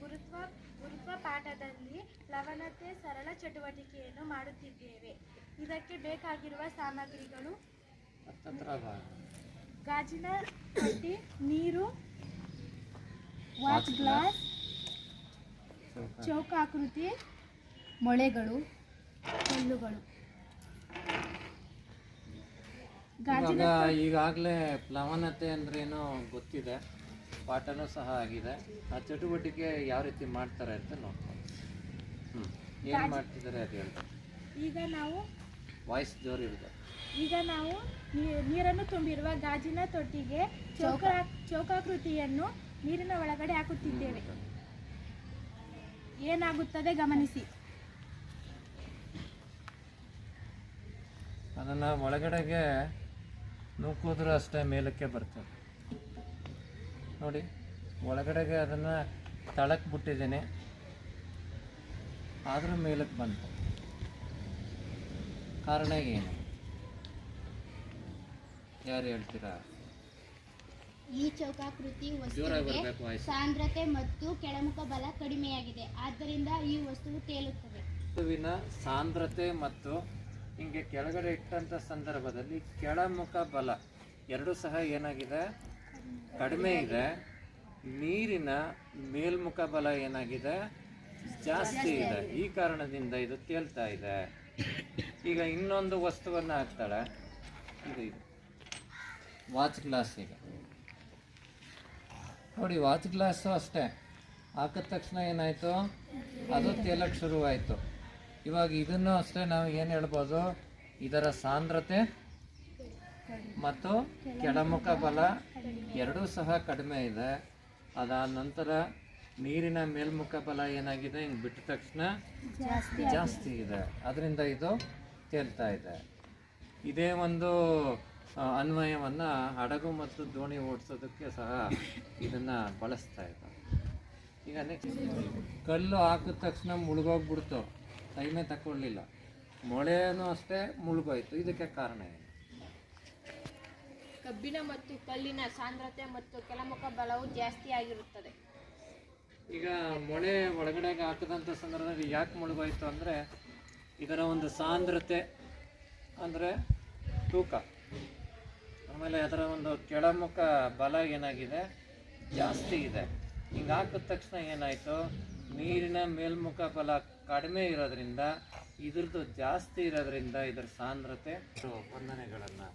ಗುರುತ್ವ ಪಾಠದಲ್ಲಿ ಲವಣತೆ ಸರಳ ಚಟುವಟಿಕೆಯನ್ನು ಮಾಡುತ್ತಿದ್ದೇವೆ. ಇದಕ್ಕೆ ಬೇಕಾಗಿರುವ ಸಾಮಗ್ರಿಗಳು: ಗಾಜಿನ ತೊಟ್ಟಿ, ನೀರು, ವಾಚ್ ಗ್ಲಾಸ್, ಚೌಕಾಕೃತಿ, ಮೊಳೆಗಳು, ಕಲ್ಲುಗಳು. ಈಗಾಗಲೇ ಪ್ಲವನತೆ ಅಂದ್ರೇನೋ ಗೊತ್ತಿದೆ, ಪಾಠನೂ ಸಹ ಆಗಿದೆ. ಆ ಚಟುವಟಿಕೆ ಯಾವ ರೀತಿ ಮಾಡ್ತಾರೆ ಅಂತ ನೋಡ್ಕೊಂಡು ಏನು ಮಾಡ್ತಿದ್ದಾರೆ ಅದು ಹೇಳ್ತಾರೆ. ಈಗ ನಾವು ವಾಯ್ಸ್ ಜೋರು ಇರುತ್ತೆ. ಈಗ ನಾವು ನೀರನ್ನು ತುಂಬಿರುವ ಗಾಜಿನ ತೊಟ್ಟಿಗೆ ಚೌಕಾಕೃತಿಯನ್ನು ನೀರಿನ ಒಳಗಡೆ ಹಾಕುತ್ತಿದ್ದೇವೆ. ಏನಾಗುತ್ತದೆ ಗಮನಿಸಿ. ಅದನ್ನು ಒಳಗಡೆಗೆ ನೂಕಿದ್ರೂ ಅಷ್ಟೇ ಮೇಲಕ್ಕೆ ಬರ್ತದೆ ನೋಡಿ. ಒಳಗಡೆಗೆ ಅದನ್ನು ತಳಕ್ಕೆ ಬಿಟ್ಟಿದ್ದೇನೆ, ಆದರೂ ಮೇಲಕ್ಕೆ ಬಂತು. ಕಾರಣ ಏನು? ಯಾರು ಹೇಳ್ತೀರಾ? ಈ ಚೌಕಾಕೃತಿ ವಸ್ತುವಿಗೆ ಸಾಂದ್ರತೆ ಮತ್ತು ಕೆಳಮುಖ ಬಲ ಕಡಿಮೆಯಾಗಿದೆ, ಆದ್ದರಿಂದ ಈ ವಸ್ತುವು ತೇಲುತ್ತದೆ. ವಸ್ತುವಿನ ಸಾಂದ್ರತೆ ಮತ್ತು ಹಿಂಗೆ ಕೆಳಗಡೆ ಇಟ್ಟಂಥ ಸಂದರ್ಭದಲ್ಲಿ ಕೆಳಮುಖ ಬಲ ಎರಡೂ ಸಹ ಏನಾಗಿದೆ? ಕಡಿಮೆ ಇದೆ. ನೀರಿನ ಮೇಲ್ಮುಖ ಬಲ ಏನಾಗಿದೆ? ಜಾಸ್ತಿ ಇದೆ. ಈ ಕಾರಣದಿಂದ ಇದು ತೇಲ್ತಾ ಇದೆ. ಈಗ ಇನ್ನೊಂದು ವಸ್ತುವನ್ನು ಹಾಕ್ತಾಳೆ. ಇದು ವಾಚ್ ಗ್ಲಾಸ್. ಈಗ ನೋಡಿ, ವಾಚ್ ಗ್ಲಾಸು ಅಷ್ಟೇ ಹಾಕಿದ ತಕ್ಷಣ ಏನಾಯಿತು? ಅದು ತೇಲಕ್ಕೆ ಶುರುವಾಯಿತು. ಇವಾಗ ಇದನ್ನು ಅಷ್ಟೇ ನಾವು ಏನು ಹೇಳ್ಬೋದು? ಇದರ ಸಾಂದ್ರತೆ ಮತ್ತು ಕೆಳಮುಖ ಬಲ ಎರಡೂ ಸಹ ಕಡಿಮೆ ಇದೆ. ಅದಾದ ನಂತರ ನೀರಿನ ಮೇಲ್ಮುಖ ಬಲ ಏನಾಗಿದೆ? ಹಿಂಗೆ ಬಿಟ್ಟ ತಕ್ಷಣ ಜಾಸ್ತಿ ಇದೆ. ಅದರಿಂದ ಇದು ತೇಲ್ತಾ ಇದೆ. ಇದೇ ಒಂದು ಅನ್ವಯವನ್ನು ಹಡಗು ಮತ್ತು ದೋಣಿ ಓಡಿಸೋದಕ್ಕೆ ಸಹ ಇದನ್ನು ಬಳಸ್ತಾ ಇದ್ದಾರೆ. ಈಗ ನೆಕ್ಸ್ಟ್, ಕಲ್ಲು ಹಾಕಿದ ತಕ್ಷಣ ಮುಳುಗೋಗ್ಬಿಡ್ತು, ಟೈಮೇ ತಗೊಳ್ಳಿಲ್ಲ. ಮೊಳೆನೂ ಅಷ್ಟೇ ಮುಳುಗೋಯ್ತು. ಇದಕ್ಕೆ ಕಾರಣ ಏನು? ಕಬ್ಬಿಣ ಮತ್ತು ಕಲ್ಲಿನ ಸಾಂದ್ರತೆ ಮತ್ತು ಕೆಳಮುಖ ಬಲವು ಜಾಸ್ತಿ ಆಗಿರುತ್ತದೆ. ಈಗ ಮೊಳೆ ಒಳಗಡೆಗೆ ಹಾಕಿದಂಥ ಸಂದರ್ಭದಲ್ಲಿ ಯಾಕೆ ಮುಳುಗೋಯ್ತು ಅಂದರೆ, ಇದರ ಒಂದು ಸಾಂದ್ರತೆ ಅಂದರೆ ತೂಕ, ಆಮೇಲೆ ಅದರ ಒಂದು ಕೆಳಮುಖ ಬಲ ಏನಾಗಿದೆ? ಜಾಸ್ತಿ ಇದೆ. ಹಿಂಗೆ ಹಾಕಿದ ತಕ್ಷಣ ಏನಾಯಿತು? ನೀರಿನ ಮೇಲ್ಮುಖ ಬಲ ಕಡಿಮೆ ಇರೋದ್ರಿಂದ ಇದ್ರದ್ದು ಜಾಸ್ತಿ ಇರೋದ್ರಿಂದ ಇದರ ಸಾಂದ್ರತೆ ವಂದನೆಗಳನ್ನು